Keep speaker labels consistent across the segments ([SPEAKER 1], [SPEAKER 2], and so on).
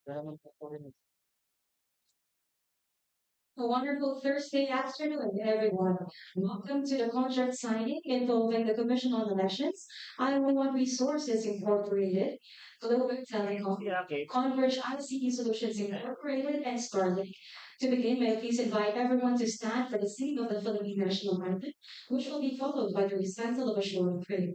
[SPEAKER 1] A wonderful Thursday afternoon, everyone. Welcome to the contract signing involving the Commission on Elections, IOne Resources Incorporated, Global Telecom, Converge ICT Solutions Incorporated, and Starlink. To begin, may I please invite everyone to stand for the singing of the Philippine National Anthem, which will be followed by the recital of a short prayer.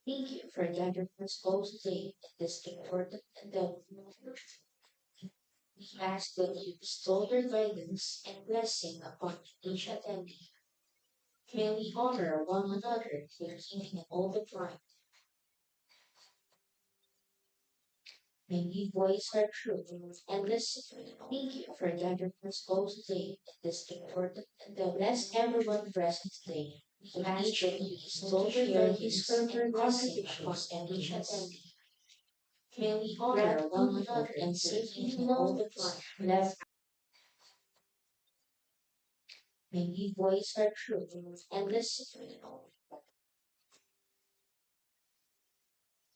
[SPEAKER 2] Thank you for gathering us all today in this important and developing moment. We ask that you bestow your guidance and blessing upon each attendee. May we honor one another in giving all the pride. May we voice our truth and listen. Thank you for gathering us all today in this important and bless everyone present today. We ask that you bestow your guidance and blessing upon each attendee. May we honor one another and safely in all the pride. May we voice our truth and listen.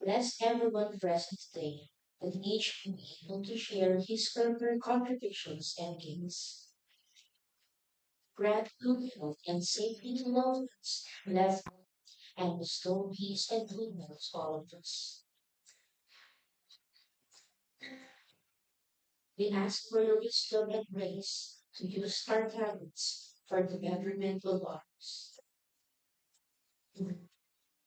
[SPEAKER 2] Bless everyone present today, that each be able to share his or her contributions and gains. Grant good health and safety to loved ones left and bestow peace and goodness to all of us. We ask for your wisdom and grace to use our talents for the betterment of others.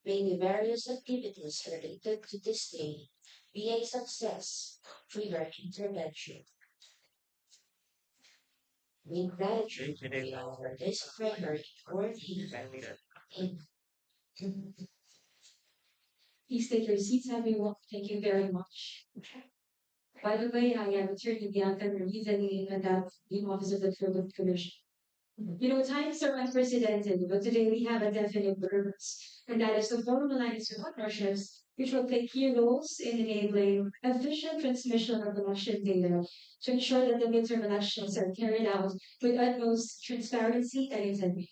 [SPEAKER 2] May the various activities related to this day be a success through your intervention. With gratitude, we offer this prayer in your name. Amen.
[SPEAKER 1] Please take your seats, everyone. Thank you very much. By the way, I am Attorney Bianca Ruiz, and the Office of the Philippine Commission. You know, times are unprecedented, but today we have a definite purpose, and that is to formalize partnerships which will play key roles in enabling efficient transmission of election data to ensure that the midterm elections are carried out with utmost transparency and integrity.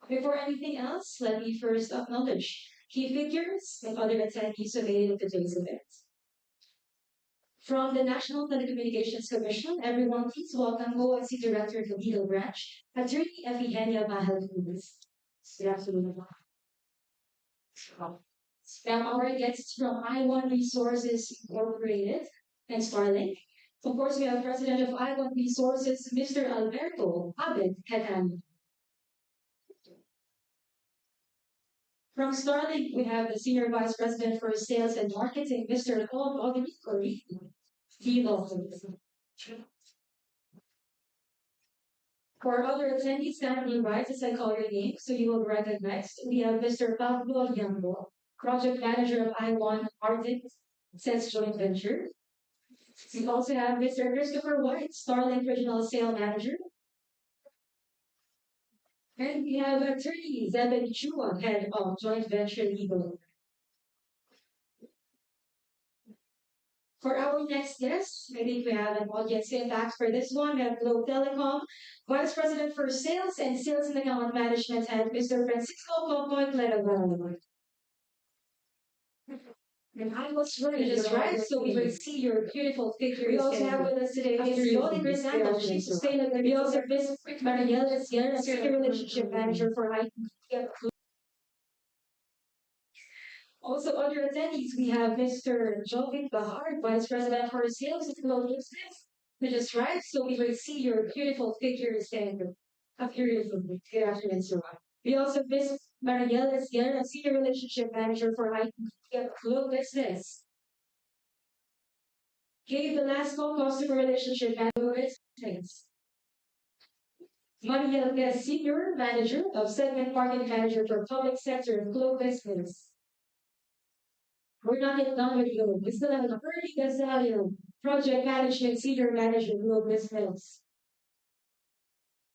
[SPEAKER 1] Before anything else, let me first acknowledge key figures and other attendees who made it to today's event. From the National Telecommunications Commission, everyone please welcome OIC Director of the Legal Branch, Attorney Efigenia Bahal Cruz. Good afternoon. Now, our guests from IOne Resources Incorporated and Starlink. Of course, we have President of IOne Resources, Mr. Alberto Abed Hetan. From Starlink, we have the Senior Vice President for Sales and Marketing, Mr. Paul Ognico. For other attendees standing by as I call your name, so you will recognize, we have Mr. Pablo Yambo, Project Manager of IOne Arctic Sense Joint Venture. We also have Mr. Christopher White, Starlink Regional Sale Manager. And we have attorney Zebedee Chua, Head of Joint Venture Legal. For our next guest, I think we have an audience impact for this one. We have Globe Telecom, Vice President for Sales and Sales and Account Management Head, Mr. Francisco Popoy Cledaval. And I was right, just right, so we will see your beautiful figures. We also have with us today Mr. Yoli Crisanto, Chief Sustainability. We also have Ms. Mariela Sierra, Senior Relationship Manager for IT. Also, other attendees, we have Mr. Jovin Bahar, Vice President for Sales and Global Business. To just right, so we will see your beautiful figures and a beautiful good afternoon, sir. We also visit Marielle Esguerra, Senior Relationship Manager for IT Club Business. Kay Velasco, Customer Relationship Manager. Marielle, Senior Manager of Segment Marketing Manager for Public Sector and Globe Business. We're not yet done with you. We still have an Ernie Gazalio, Project Management Senior Manager, Globe Business.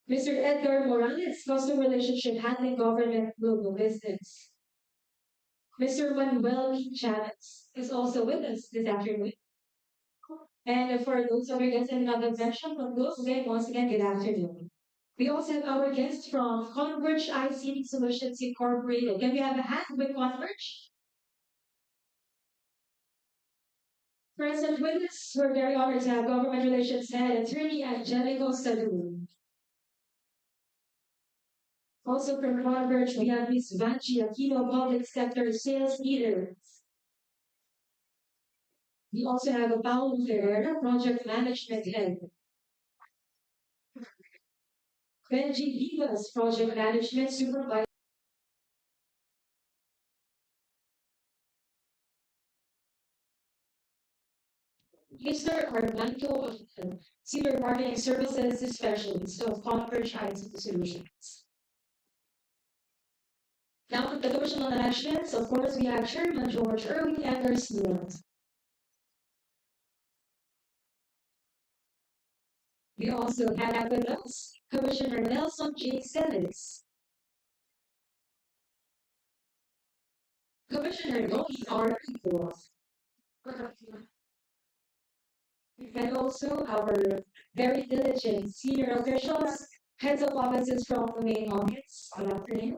[SPEAKER 1] Mr. Edgar Morales, Customer Relationship Handling Government Global Business. Mr. Manuel P. Chavez is also with us this afternoon. And for those of you guys in another session, again, once again, good afternoon. We also have our guests from Converge ICT Solutions Incorporated. Can we have a hand with Converge? Present with us, we're very honored to have Government Relations Head Attorney Angelico Saloon. Also from Converge, we have Ms. Vanchi Aquino, Public Sector Sales Leader. We also have a Paulo Ferreira, Project Management Head. Benji Vivas, Project Management Supervisor. Mr. Armando, Senior Marketing Services Specialist of Converge ICT Solutions. Now, for the Commission on Elections, of course, we have Chairman George Irwin and Garcia. We also have with us Commissioner Nelson J. Celis, Commissioner Loki R. Equals, and also our very diligent senior officials, heads of offices from the main office. Good afternoon.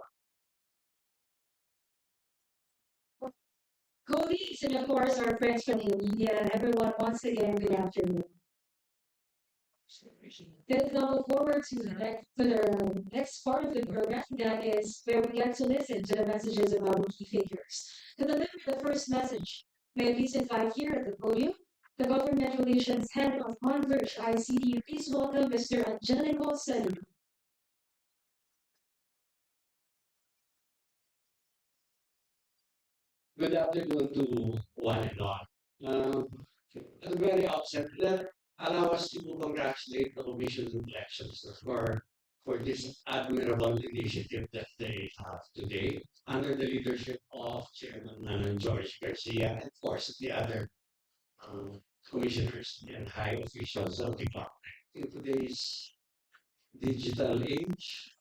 [SPEAKER 1] Colleagues and of course our friends from the media, everyone once again, good afternoon. Let's now look forward to the next part of the program, that is where we get to listen to the messages of our key figures. To deliver the first message, may I please invite here at the podium the Government Relations Head of Converge ICT. Please welcome Mr. Angelico Saloon.
[SPEAKER 3] Good afternoon to one and all. At the very outset, allow us to congratulate the Commission on Elections for this admirable initiative that they have today under the leadership of Chairman George Garcia and of course the other commissioners and high officials of the government. In today's digital age,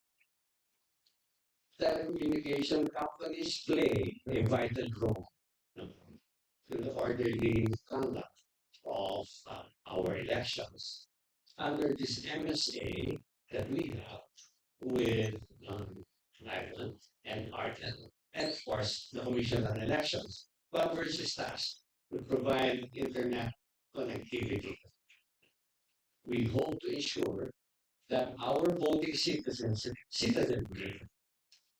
[SPEAKER 3] telecommunication companies play a vital role in the orderly conduct of our elections. Under this MSA that we have with IOne and RTL, and of course the Commission on Elections, Converge is tasked to provide internet connectivity. We hope to ensure that our voting citizenry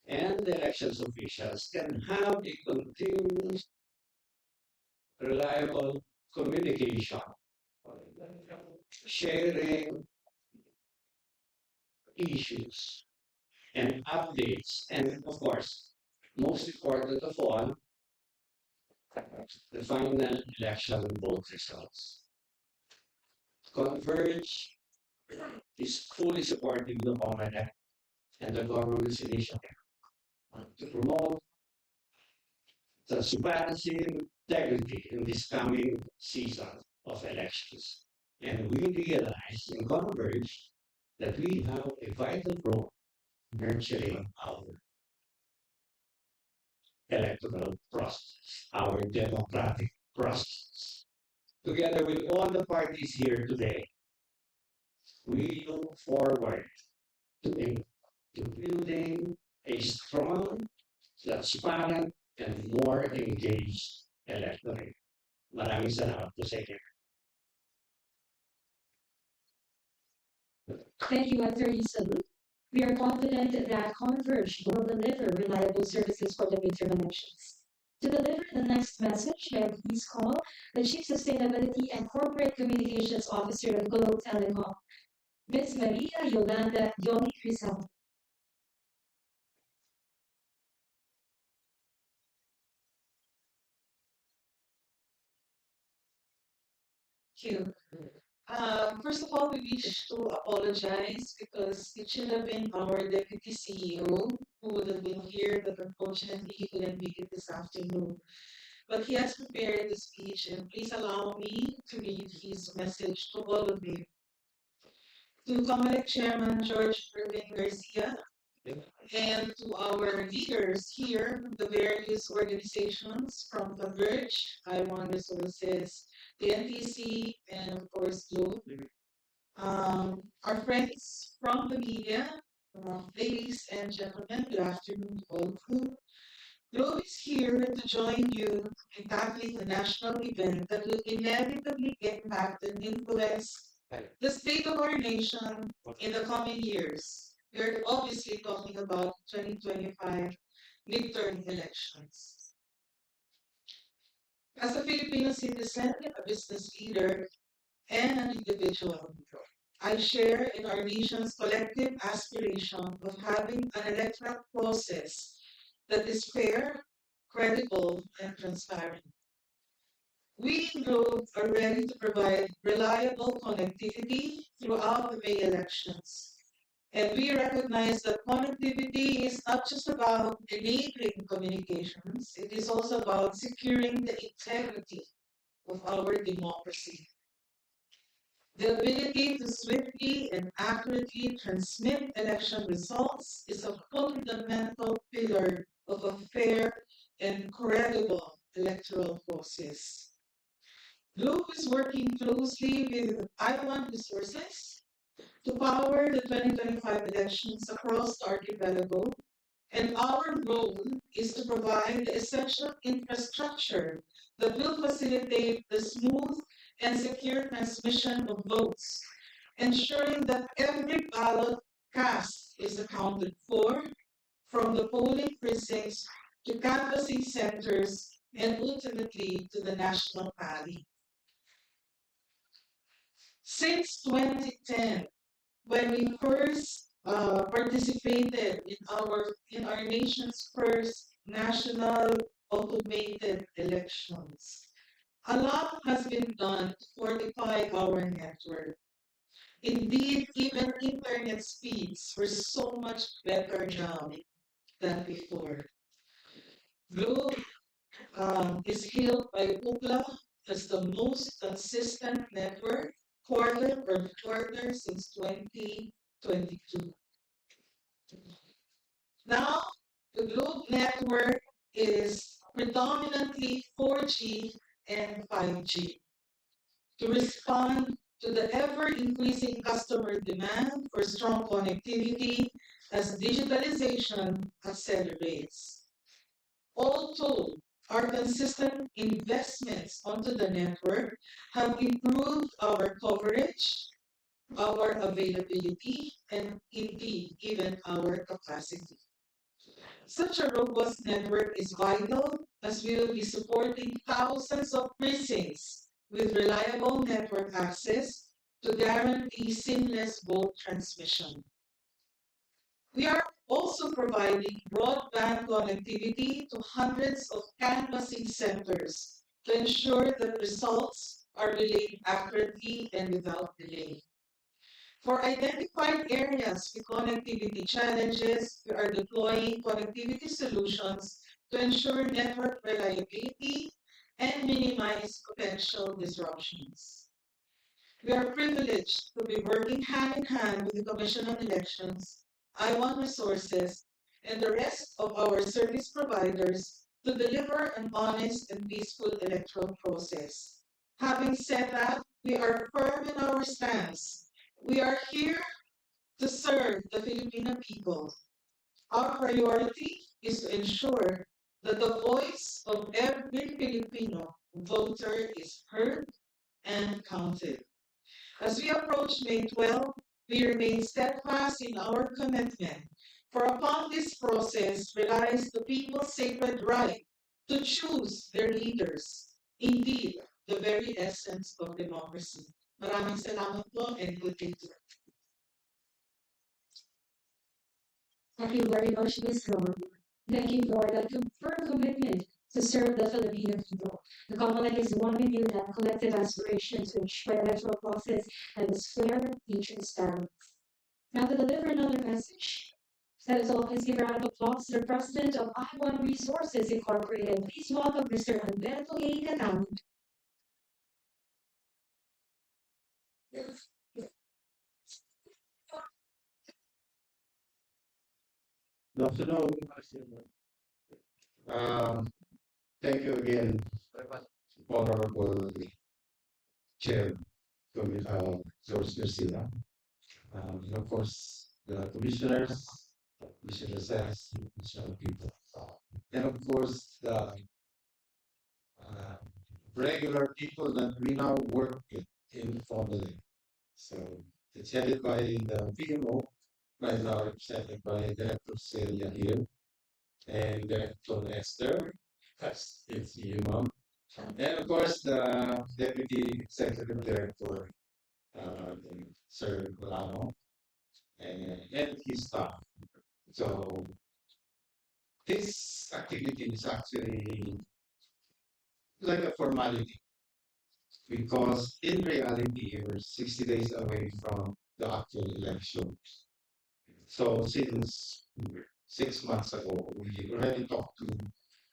[SPEAKER 3] and the elections officials can have a continuous, reliable communication, sharing issues and updates, and of course, most important of all, the final election vote results. Converge is fully supporting the COMELEC and the government's initiative to promote transparency and integrity in this coming season of elections. And we realize in Converge that we have a vital role nurturing our electoral process, our democratic process. Together with all the parties here today, we look forward to building a strong, transparent, and more engaged electorate. Maraming salamat po sa inyo.
[SPEAKER 1] Thank you, Attorney Saloon. We are confident that Converge will deliver reliable services for the midterm elections. To deliver the next message, may I please call the Chief Sustainability and Corporate Communications Officer of Globe Telecom, Ms. Maria Yolanda Yoli Rizal.
[SPEAKER 4] Thank you. First of all, we wish to apologize because it should have been our Deputy CEO who would have been here, but unfortunately he couldn't make it this afternoon. But he has prepared the speech, and please allow me to read his message to all of you. To COMELEC Chairman George Irving Garcia, and to our leaders here, the various organizations from Converge, IOne Resources, the NTC, and of course Globe. Our friends from the media, ladies and gentlemen, good afternoon to all of you. Globe is here to join you in tackling a national event that will inevitably impact and influence the state of our nation in the coming years. We're obviously talking about 2025 midterm elections. As a Filipino citizen, a business leader, and an individual, I share in our nation's collective aspiration of having an electoral process that is fair, credible, and transparent. We in Globe are ready to provide reliable connectivity throughout the May elections. And we recognize that connectivity is not just about enabling communications, it is also about securing the integrity of our democracy. The ability to swiftly and accurately transmit election results is a fundamental pillar of a fair and credible electoral process. Globe is working closely with IOne Resources to power the 2025 elections across the archipelago, and our role is to provide the essential infrastructure that will facilitate the smooth and secure transmission of votes, ensuring that every ballot cast is accounted for, from the polling precincts to canvassing centers and ultimately to the national tally. Since 2010, when we first participated in our nation's first national automated elections, a lot has been done to fortify our network. Indeed, even internet speeds were so much better now than before. Globe is hailed by Ookla as the most consistent network quarter per quarter since 2022. Now, the Globe network is predominantly 4G and 5G to respond to the ever-increasing customer demand for strong connectivity as digitalization accelerates. All told, our consistent investments onto the network have improved our coverage, our availability, and indeed, even our capacity. Such a robust network is vital as we will be supporting thousands of precincts with reliable network access to guarantee seamless vote transmission. We are also providing broadband connectivity to hundreds of canvassing centers to ensure that results are relayed accurately and without delay. For identified areas with connectivity challenges, we are deploying connectivity solutions to ensure network reliability and minimize potential disruptions. We are privileged to be working hand in hand with the Commission on Elections, IOne Resources, and the rest of our service providers to deliver an honest and peaceful electoral process. Having said that, we are firm in our stance. We are here to serve the Filipino people. Our priority is to ensure that the voice of every Filipino voter is heard and counted. As we approach May 12, we remain steadfast in our commitment, for upon this process relies the people's sacred right to choose their leaders. Indeed, the very essence of democracy. Maraming salamat po and good day to
[SPEAKER 1] Thank you very much, Ms. Ron. Thank you for that firm commitment to serve the Filipino people. The COMELEC is one with you that collective aspirations to ensure the electoral process and is fair and transparent. Now to deliver another message. Let us all please give a round of applause to the President of IOne Resources Incorporated. Please welcome Mr. Alberto A. Gatam.
[SPEAKER 3] Good afternoon. Thank you again, Honorable Chair, George Garcia. And of course, the commissioners, Commissioner Sass, Commissioner people. And of course, the uh, regular people that we now work with in formally. So it's headed by the PMO, right now represented by Director Celia here, and Director Esther, that's it's you, mom. And of course, the Deputy Executive Director, Sir Colano, and his staff. So this activity is actually like a formality because in reality, we're 60 days away from the actual election. So since 6 months ago, we already talked to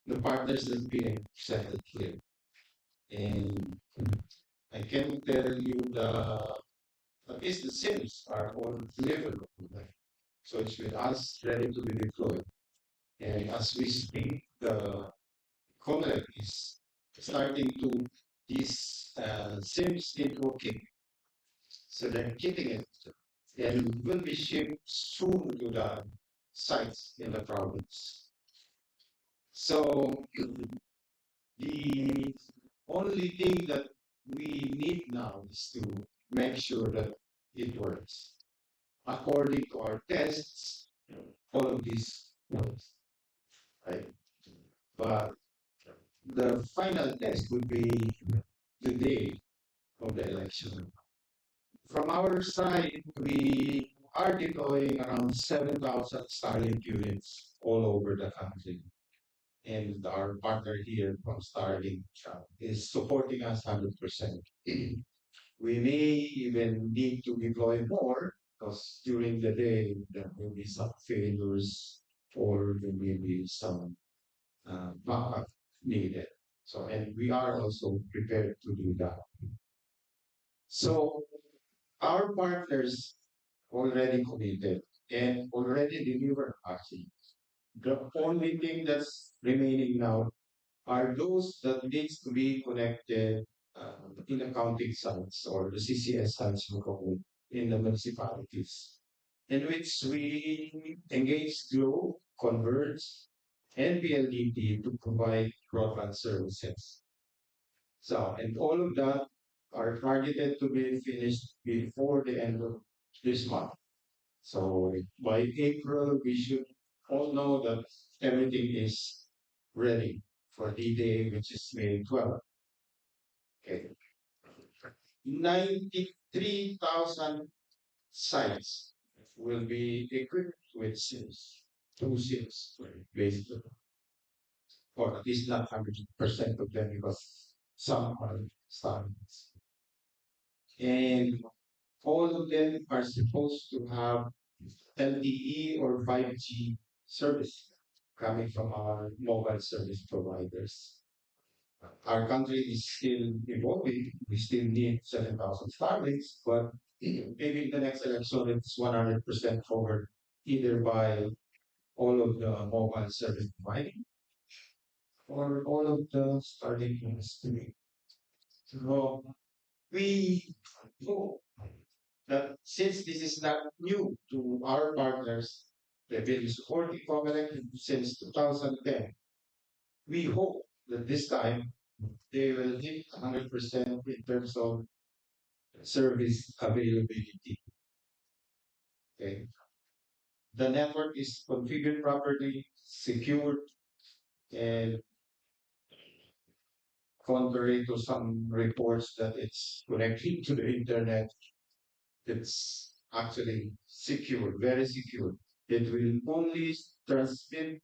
[SPEAKER 3] the partners that being presented here. And I can tell you at least the SIMs are all deliverable. So it's with us ready to be deployed. And as we speak, the COMELEC is starting to these SIMs into a kit. So they're kitting it and will be shipped soon to the sites in the province. So the only thing that we need now is to make sure that it works. According to our tests, all of these works, right? But the final test would be the day of the election. From our side, we are deploying around 7,000 Starlink units all over the country. And our partner here from Starlink is supporting us 100%. We may even need to deploy more because during the day there will be some failures or there may be some backup needed. So, and we are also prepared to do that. So, our partners already committed and already delivered actually. The only thing that's remaining now are those that needs to be connected in accounting sites or the CCS sites we call it, in the municipalities, in which we engage Glow, Converge, and PLDT to provide broadband services. So, and all of that are targeted to be finished before the end of this month. So by April, we should all know that everything is ready for D-Day, which is May 12th. Okay. 93,000 sites will be equipped with SIMs, two SIMs, basically, or at least not 100% of them because some are starting. And all of them are supposed to have LTE or 5G service coming from our mobile service providers. Our country is still evolving. We still need 7,000 Starlinks, but maybe in the next election it's 100% covered either by all of the mobile service providing or all of the Starlink industry. So we hope that since this is not new to our partners, they've been supporting COMELEC since 2010. We hope that this time they will hit 100% in terms of service availability. Okay. The network is configured properly, secured, and contrary to some reports that it's connected to the internet, it's actually secure, very secure. It will only transmit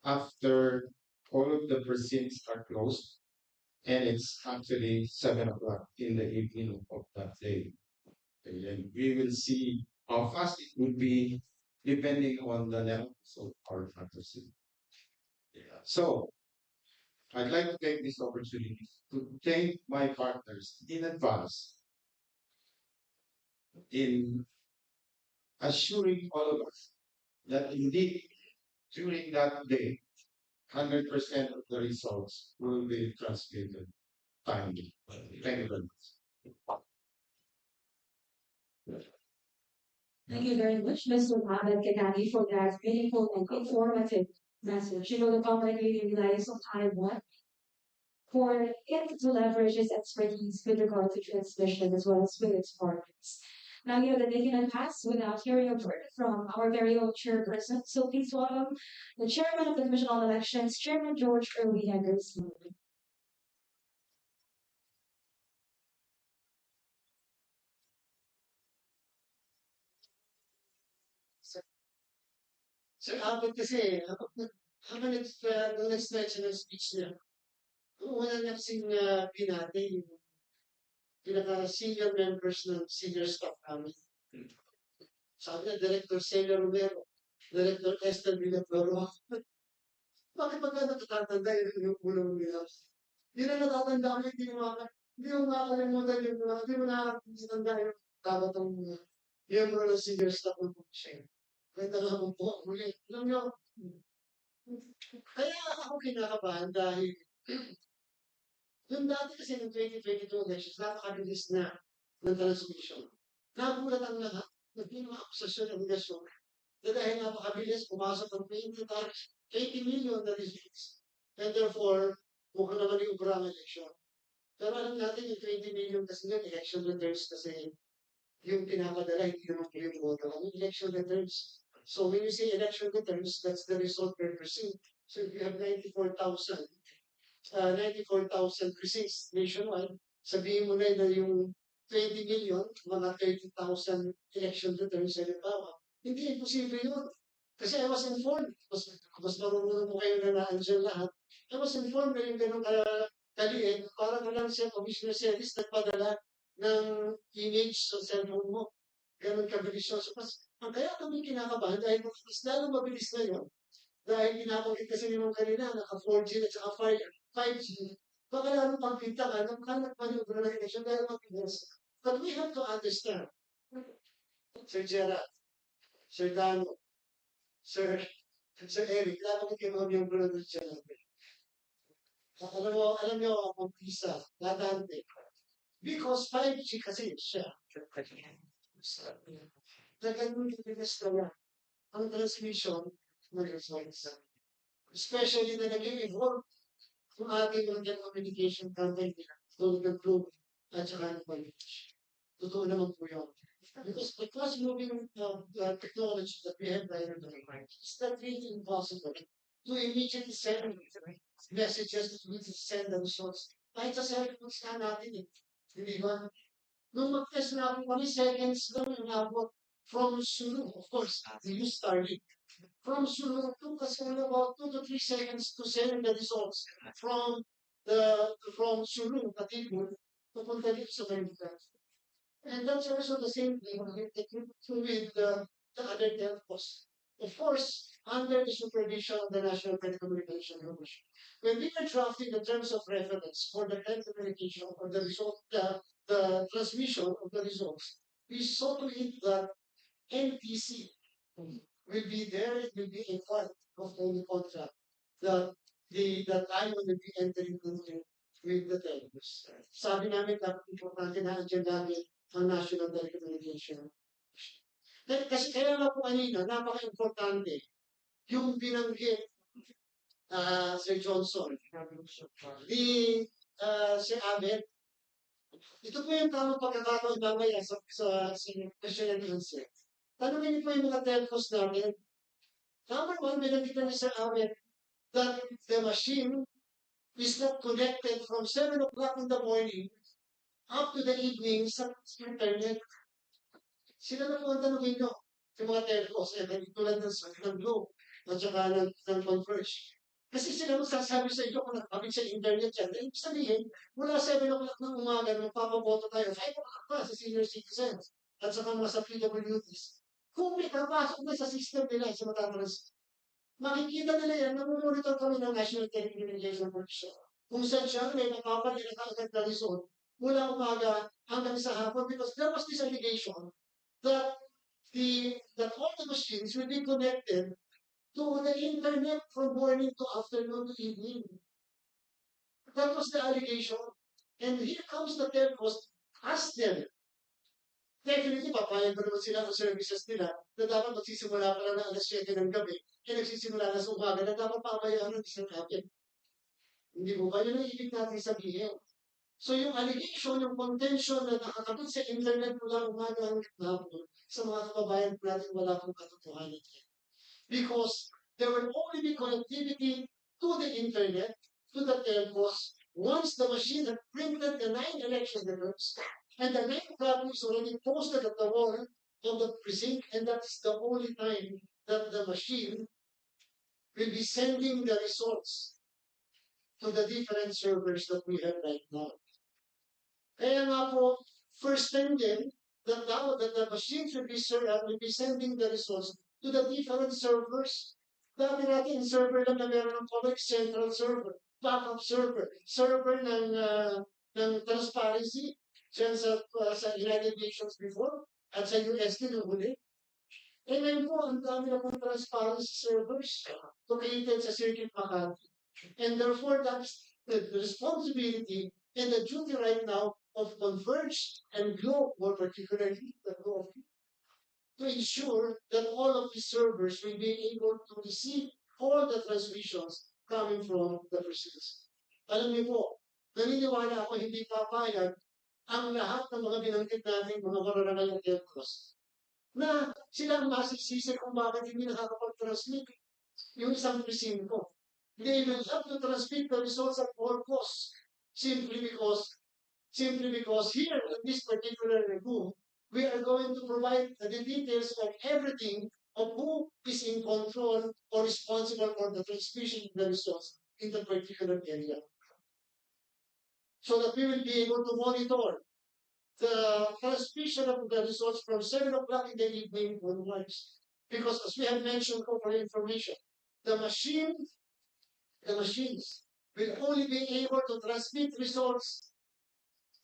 [SPEAKER 3] after all of the precincts are closed, and it's actually 7 o'clock in the evening of that day. And then we will see how fast it will be depending on the levels of our fantasy. Yeah. So I'd like to take this opportunity to thank my partners in advance in assuring all of us that indeed during that day, 100% of the results will be transmitted timely. Thank you very much.
[SPEAKER 1] Thank you very much, Mr. Mohammed Kadani, for that meaningful and informative message. You know, the company really relies on IOne for it to leverage its expertise with regard to transmission as well as with its partners. Now, you know, that they cannot pass without hearing a word from our very own chairperson. So please welcome the chairman of the Commission on Elections, Chairman George Irwin Henderson.
[SPEAKER 5] Sir Albert kasi, habang nag-stretch ng speech niya, wala na kasing binati yung pinaka-senior members ng senior staff namin. Sabi niya, Director Celia Romero, Director Esther Villafloro. Bakit pagka nakatatanda yung unang nila? Hindi na natatanda ko, hindi mo makakalimutan yung, hindi mo nakakatanda yung kabatang miyembro ng senior staff ng komisyon. Kaya talagang po, muli. Alam niyo, kaya ako kinakabahan dahil yung dati kasi ng 2022 elections, napakabilis na ng transmission. Nagulat ang lahat, naging mga akusasyon ng negasyon, na dahil napakabilis, pumasok ng 80 million na results. And therefore, mukhang naman yung ubrang election. Pero alam natin yung 20 million kasi yung election returns kasi yung pinapadala, hindi naman po yung voto. Ang election returns. So when you say election returns, that's the result per precinct. So if you have 94,000 precincts nationwide, sabihin mo na yung 20 million, mga 30,000 election returns sa halimbawa. Hindi imposible yun. Kasi I was informed, mas marunong mo kayo na naandyan lahat. I was informed na yung ganun kaliit, para na lang siya, Commissioner Celis, nagpadala ng image sa cellphone mo. Ganun kabilis yun. So, kaya kami kinakabahan dahil mas lalo mabilis na yun. Dahil ginabanggit kasi naman kanina, naka 4G at saka 5G, baka lalo pang pintakan, nagmanubra na election dahil mabilis. But we have to understand, Sir Gerard, Sir Dano, Sir Eric, lalo kayo mga miyembro ng channel. Alam niyo, ang pisa, natante. Because 5G kasi siya. Na ganun yung bilis na ang transmission ng results. Especially na nag-evolve yung ating mga communication company tulad ng Globe at saka ng Converge. Totoo naman po yun. Because the fast moving technology that we have right now, it's not really impossible to immediately send messages, to send the results. Kahit sa cellphone scan natin eh. Hindi ba? Nung mag-test na ako, 1 seconds lang yung nabot from Sulu. Of course, we use Starlink. From Sulu, it took us only about 2 to 3 seconds to send the results from Sulu, Katibu, papunta dito sa Manila. And that's also the same thing with the other telcos. Of course, under the supervision of the National Telecommunication Commission. When we were drafting the terms of reference for the telecommunication or the result, the transmission of the results, we saw to it that NTC will be there, it will be a part of the contract that that IOne will be entering into with the telcos. Sabi namin, dapat importante na andyan namin ang National Telecommunication. Kasi kaya nga po kanina, napaka-importante yung binanggit Sir Johnson, Sir Ahmed, ito po yung tamang pagkakataon mamaya sa question and answer. Tanungin niyo po yung mga telcos namin. Number one, binanggit na ni Sir Ahmed that the machine is not connected from 7 o'clock in the morning up to the evening sa internet. Sila na po ang tanongin nyo, yung mga telcos, tulad ng Globe, at saka ng Converge. Kasi sila magsasabi sa inyo kung nakakabit sa internet yan. Ibig sabihin, mula 7 o'clock ng umaga, magpapaboto tayo, 5 o'clock pa sa senior citizens, at saka mga sa PWDs. Kung may kapasok na sa system nila, sa matatrans, makikita nila yan, namumonitor kami ng National Telecommunication Commission. Kung saan siya, may napapalit na kaagad na result mula umaga hanggang sa hapon because there was this allegation that that all the machines will be connected to the internet from morning to afternoon to evening. That was the allegation. And here comes the telcos, ask them. Definitely, papayag ko naman sila ang services nila na dapat magsisimula pa lang na alas 7 ng gabi e nagsisimula na sa umaga na dapat pabayaan ng isang kapit. Hindi mo ba yun ang ibig natin sabihin? So yung allegation, yung contention na nakakabit sa internet mula umaga hanggang hapon sa mga kababayan natin wala pong katotohanan. Because there will only be connectivity to the internet, to the telcos, once the machine had printed the 9 election records, and the 9 copy is already posted at the wall of the precinct, and that's the only time that the machine will be sending the results to the different servers that we have right now. Kaya nga po, first time din, that the machines will be sending the results to the different servers. Dati natin, server lang na meron ng COMELEC central server, backup server, server ng transparency, sa United Nations before, at sa US din yung huli. E ngayon po, ang dami na pong transparency servers located sa Circuit Makati. And therefore, that's the responsibility and the duty right now of Converge and Globe, more particularly the Globe, to ensure that all of these servers will be able to receive all the transmissions coming from the precincts. Alam niyo po, naniniwala ako hindi papayag ang lahat ng mga binanggit natin, mga mararangal ng telcos, na sila ang masisisi kung bakit hindi nakakapag-transmit yung isang presinto. They will have to transmit the results at all costs simply because here in this particular room, we are going to provide the details of everything of who is in control or responsible for the transmission of the results in the particular area. So that we will be able to monitor the transmission of the results from 7 o'clock in the evening onwards. Because as we have mentioned for information, the machines will only be able to transmit results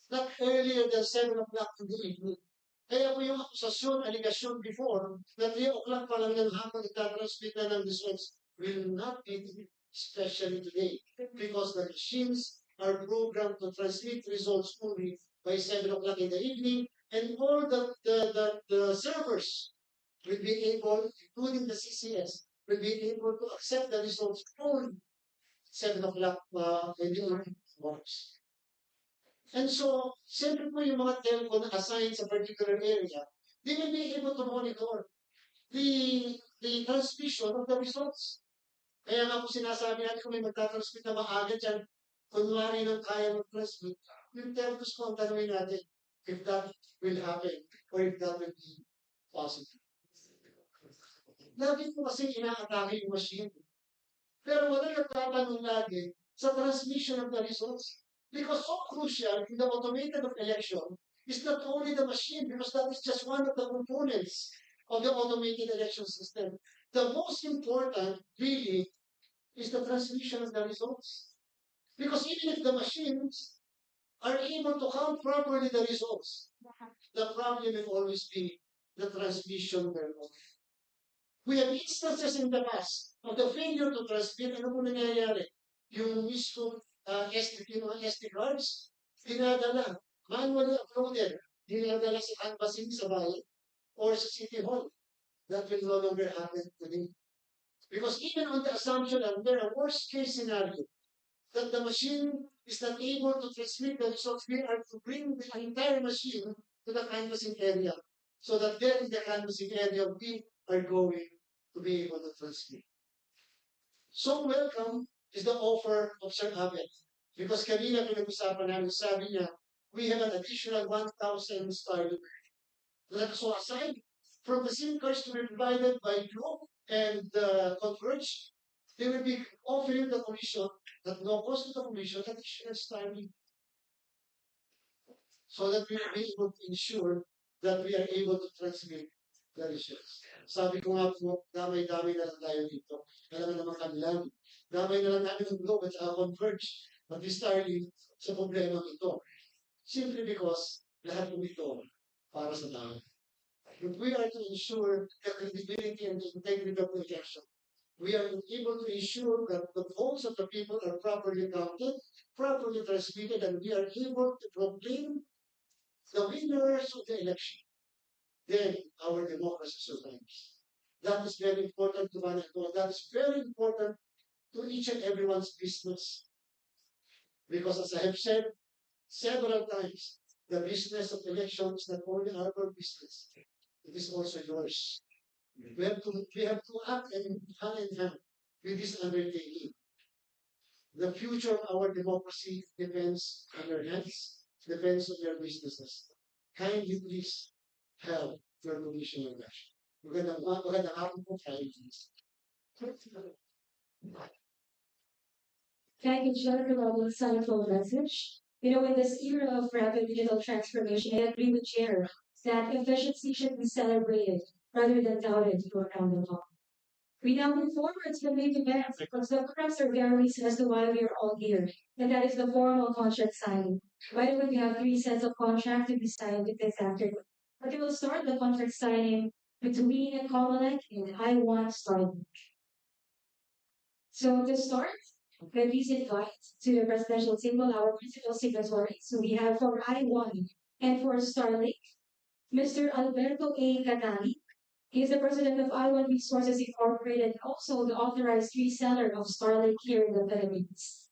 [SPEAKER 5] not earlier than 7 o'clock in the evening. Kaya po yung akusasyon, aligasyon before, na 3 o'clock pa lang ng hapon itatransmit na ng results will not be true, especially today, because the machines are programmed to transmit results only by 7 o'clock in the evening, and all the servers will be able, including the CCS, will be able to accept the results only 7 o'clock in the mornings. And so, siyempre po yung mga telco na assigned sa particular area, they will be able to monitor the transmission of the results. Kaya nga po sinasabi natin kung may magtatransmit na maaga dyan, kunwari nang kaya mag-transmit, yung telcos po ang tanongin natin if that will happen or if that will be possible. Lagi po kasi inaatake yung machine. Pero wala nagtatanong lagi sa transmission of the results. Because so crucial in the automated of election is not only the machine, because that is just one of the components of the automated election system. The most important, really, is the transmission of the results. Because even if the machines are able to count properly the results, the problem will always be the transmission thereof. We have instances in the past of the failure to transmit. Ano po nangyayari? Yung mismo SD cards, dinadala, manually uploaded, dinadala sa canvassing sa bayan or sa City Hall. That will no longer happen today. Because even on the assumption under a worst case scenario, that the machine is not able to transmit the results, we are to bring the entire machine to the canvassing area. So that there in the canvassing area, we are going to be able to transmit. So welcome is the offer of Sir Abed. Because kanina pinag-usapan namin, sabi niya, we have an additional 1,000 Starlink. So aside from the SIM cards to be provided by Globe and Converge, they will be offering the commission at no cost to the commission additional Starlink, so that we will be able to ensure that we are able to transmit the results. Sabi ko nga po, damay-damay na lang tayo dito. Alam naman kanilang, damay na lang namin ang Globe at Converge, pati Starlink sa problema ito. Simply because lahat po ito para sa tao. If we are to ensure the credibility and the integrity of the election, we are able to ensure that the votes of the people are properly counted, properly transmitted, and we are able to proclaim the winners of the election. Then our democracy survives. That is very important to Manila. That is very important to each and everyone's business. Because as I have said several times, the business of election is not only our business, it is also yours. We have to act hand in hand with this undertaking. The future of our democracy depends on your hands, depends on your businesses. Kindly please help your commission on that. Magandang hapon po tayo.
[SPEAKER 1] Thank you, Chair, for a central message. In this era of rapid digital transformation, I agree with Chair that efficiency should be celebrated rather than doubted around the clock. We now move forward to the main event because the programs are very reason as to why we are all here, and that is the formal contract signing. By the way, we have 3 sets of contracts to be signed with this afternoon. But we will start the contract signing between COMELEC and IOne starting. So to start, please invite to the presidential table our principal signatories. So we have for IOne and for Starlink, Mr. Alberto A. Catani. He is the president of IOne Resources Incorporated and also the authorized reseller of Starlink here in the Philippines.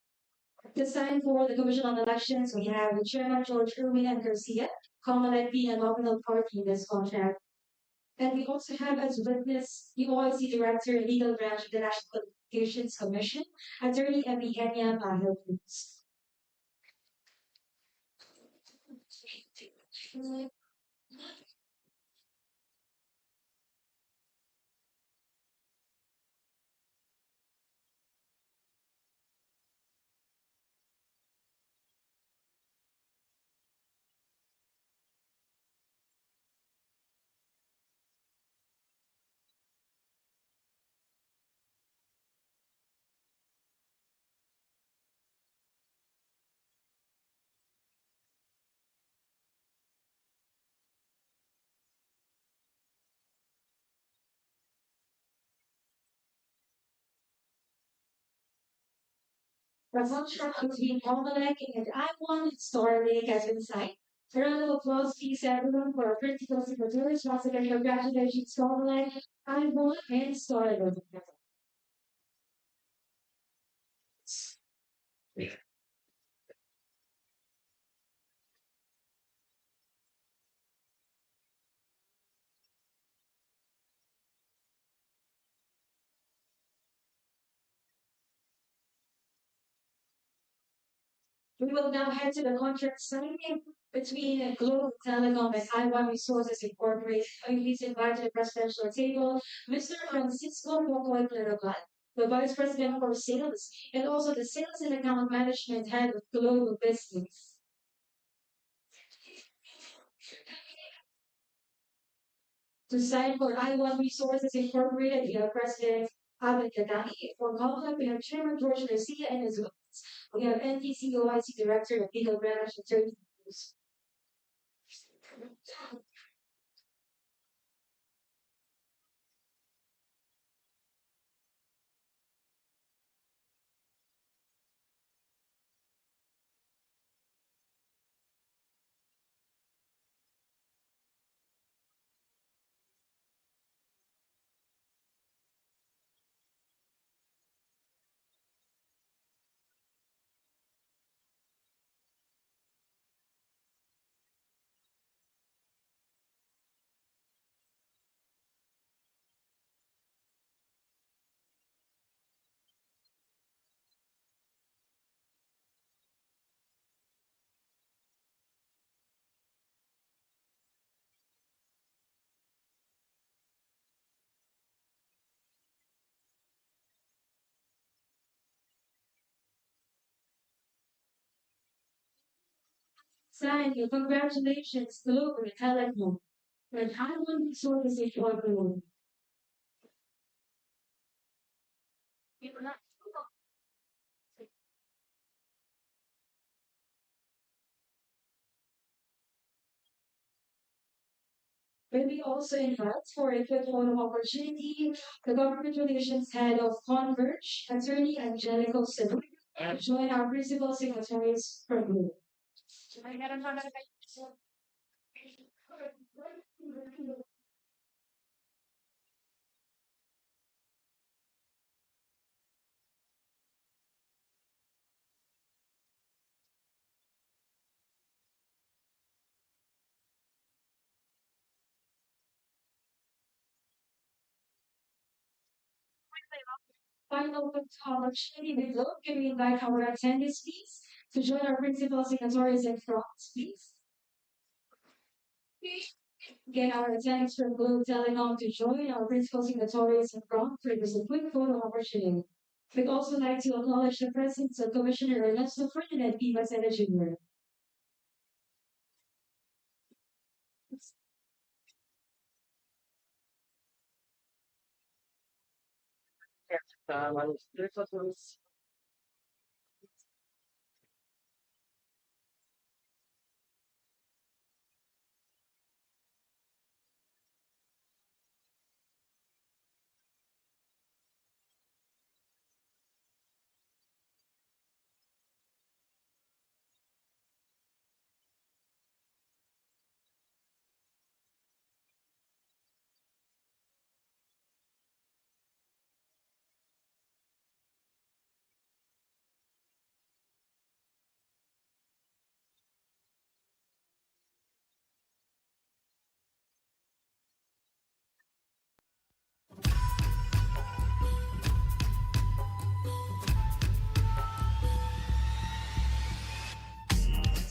[SPEAKER 1] To sign for the Commission on Elections, we have the Chairman George Irwin and Garcia, COMELEC being a nominal party in this contract. And we also have as witness the OIC Director and Legal Branch of the National Communications Commission, Attorney Epigenia Bahel Cruz. The contract between COMELEC and IOne Starlink has been signed. A round of applause, please, everyone, for our principal signatories. Once again, congratulations, COMELEC, IOne, and Starlink. We will now head to the contract signing between Global Telecom and IOne Resources Incorporated. Please invite to the presidential table Mr. Francisco Mocoy Claraval, the Vice President for Sales, and also the Sales and Account Management Head of Global Business. To sign for IOne Resources Incorporated, we have President Abed Gadani. For COMELEC, we have Chairman George Garcia and his we have NTCOIC Director of Legal Branch, Attorney Cruz. Thank you. Congratulations, Global Telecom. And IOne resources for everyone. Maybe also invite for a quick photo opportunity the government relations head of Converge, attorney Angelico Cebu, and join our principal signatories for group. Final opportunity below, can we invite our attendees, please, to join our principal signatories in front, please? Get our attendees from Globe Telecom to join our principal signatories in front for this quick photo opportunity. We'd also like to acknowledge the presence of Commissioner Ernesto Ferdinand Vivas Jr.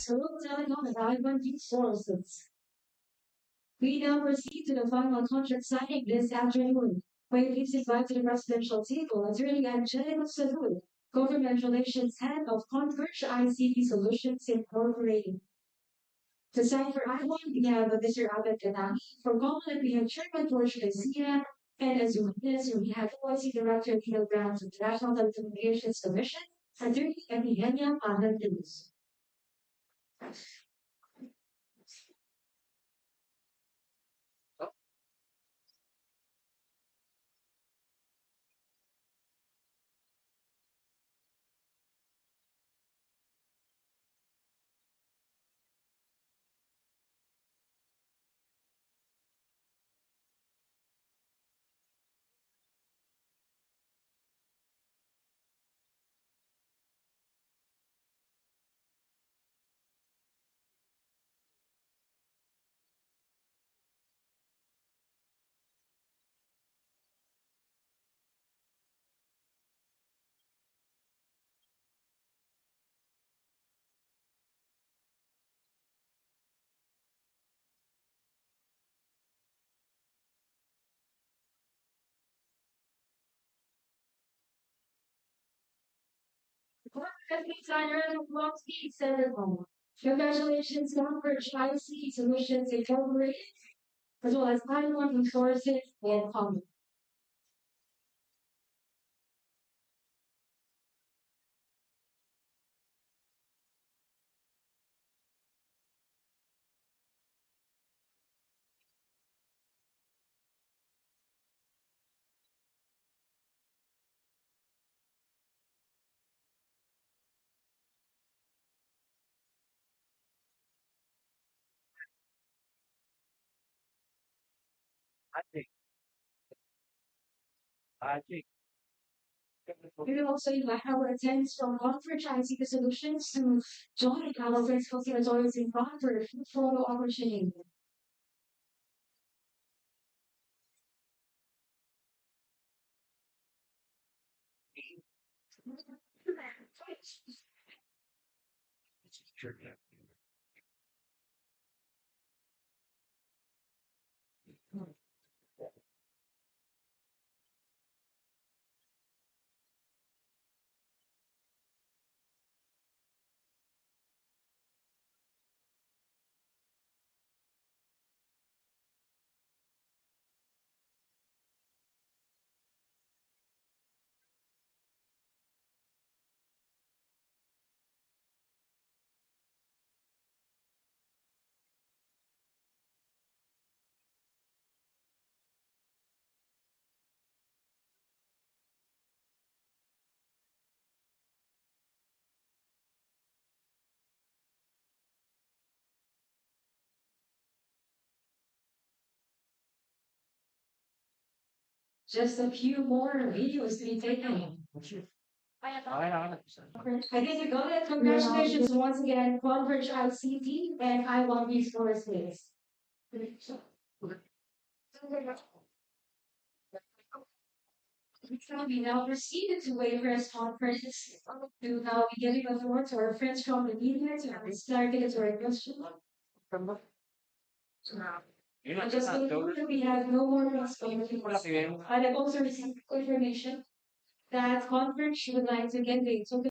[SPEAKER 1] So Telecom and IOne resources. We now proceed to the final contract signing this afternoon. Where please invite to the presidential table attorney Angelico Salud, government relations head of Converge ICT Solutions Incorporated. To sign for IOne, we have Mr. Abed Ganami. For COMELEC, we have Chairman George Garcia. And as a witness, we have Policy Director Legal Grounds of the National Telecommunications Commission, Attorney Emiliana Pahantilus. Congratulations, Converge IC Solutions Incorporated, as well as IOne Resources and Common. We will also invite our attendants from Converge ICT Solutions to join our principal signatories in front for the photo opportunity. Just a few more videos to be taken. I think we got it. Congratulations once again, Converge ICT and IOne Resources. We now proceed to a press conference to now be giving the floor to our friends from the media to start it to our question. I just want to know that we have no more press conference. And I've also received confirmation that Converge would like to get the token.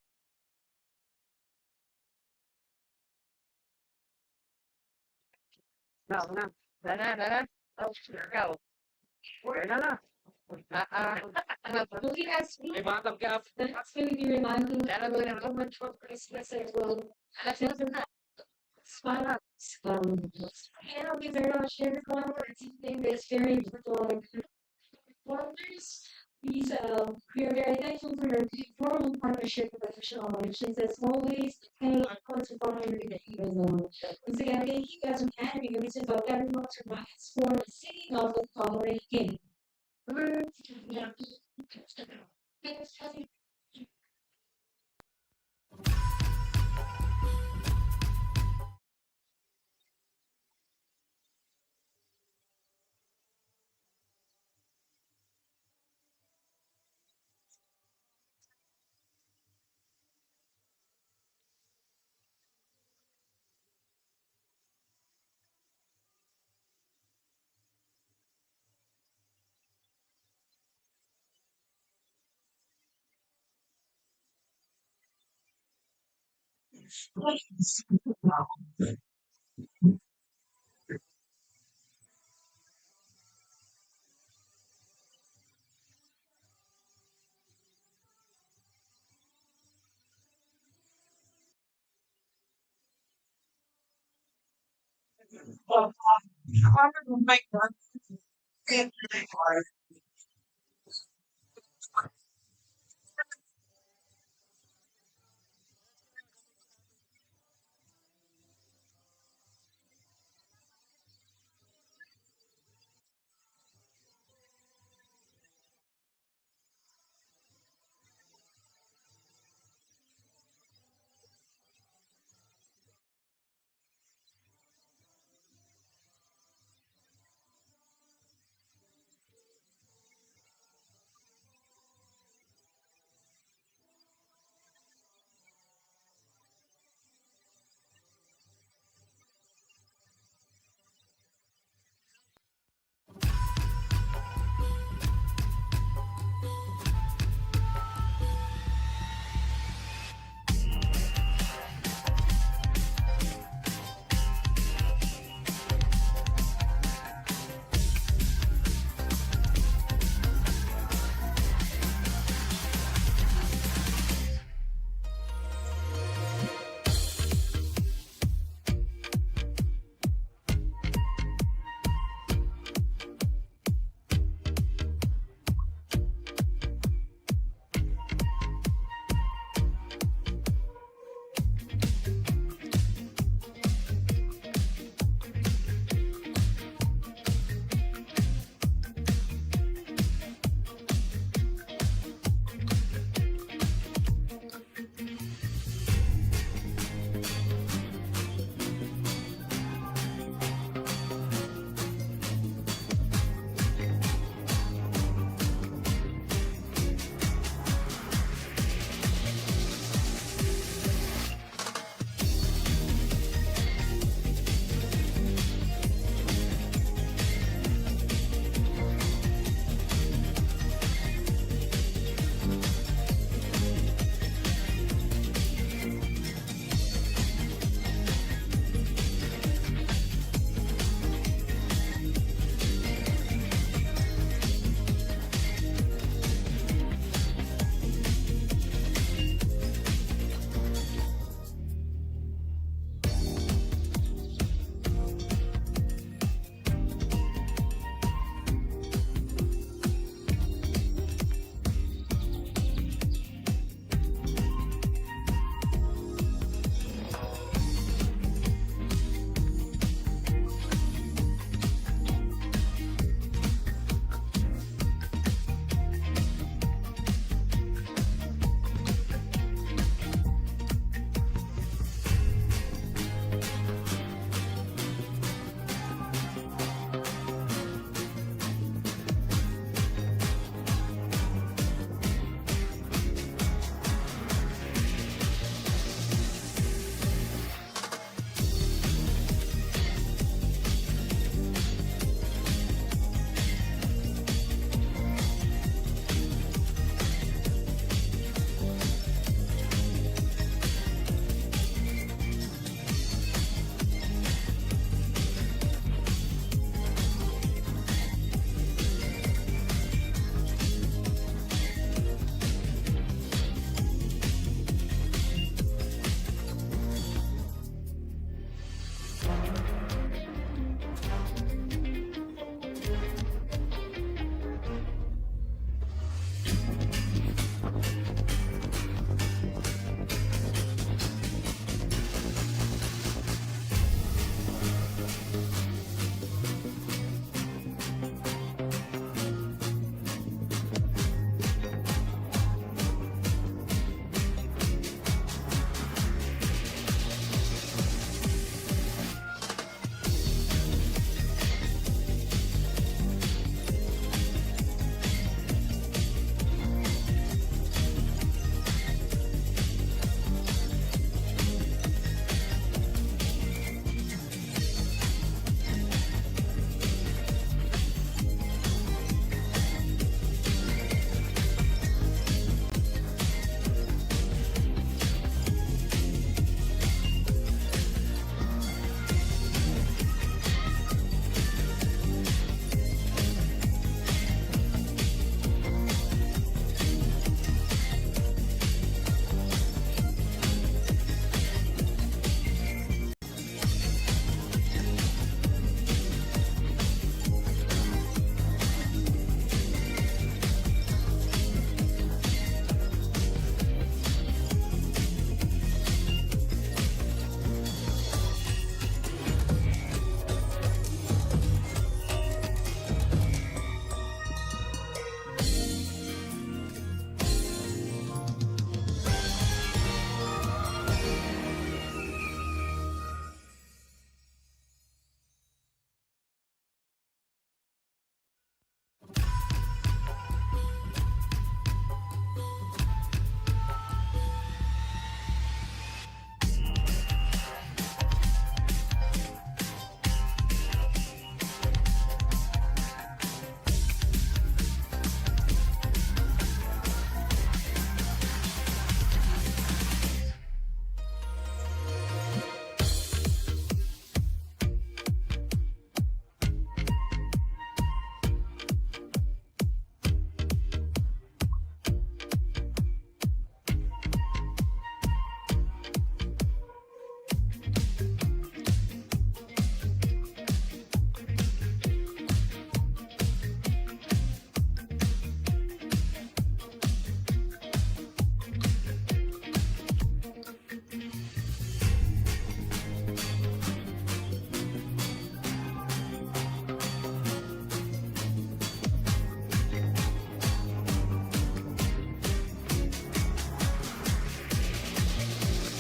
[SPEAKER 1] Looking at me, that's going to be reminding how much work Christmas as well. That's not spot on. Thank you very much, everyone, for attending this very important wonders. Please, we are very thankful for your formal partnership with official operations as always. And of course, we partner with even more. Once again, thank you guys again. We listen about everyone to rise for the singing of the following game. Yeah.